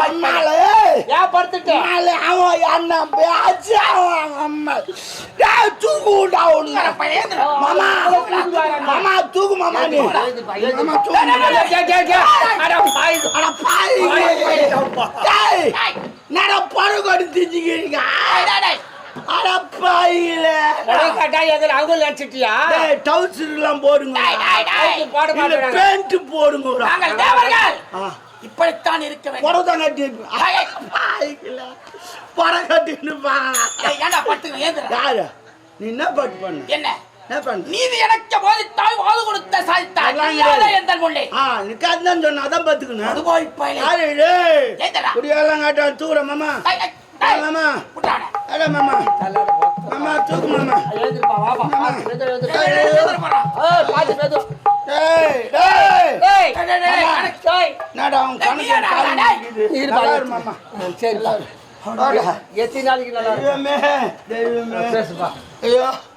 அம்மாலே ஏன் படுத்துட்டேன் மாலே அவன் என்ன பேச்சு அவன் அம்மா டேய் தூக்குடா உன்ன மாமா மாமா தூக்கு மாமா நீ மாமா தூக்கு அட பாய் டேய் நட படுகொடு திஞ்சிக்கிறீங்க அட பாயில கட்டா எதுல அவங்க நினைச்சிட்டியா டேய் டவுசர்லாம் போடுங்க போட மாட்டேன் பேண்ட் போடுங்க நாங்கள் தேவர்கள் இப்படித்தான் இருக்க வேண்டும் பரதம் கட்டி பாயில படம் கட்டின்னு பா ஏன்டா படுத்துக்க ஏந்திர யாரு நீ என்ன பாட்டு பண்ணு என்ன என்ன பண்ணு நீதி எனக்கு போதித்தாய் வாது கொடுத்த சாய்த்தாய் எந்த முள்ளே நீ கதான் சொன்ன அதான் பாத்துக்கணும் அது போய் பயில யாரு டேய் ஏந்திரா குடியெல்லாம் காட்டான் தூர மாமா மாமா புட்டானே அட மாமா மாமா தூக்கு மாமா எழுந்திருப்பா வாப்பா ஏந்திர போறா பாத்து பேது டேய் டேய் ஏய் டேய் நாடா உன் கணக்கு இருப்பா மாமா சரிப்பா எத்தனை நாளைக்கு நல்லா தெய்வமே தெய்வமே பேசுப்பா ஐயோ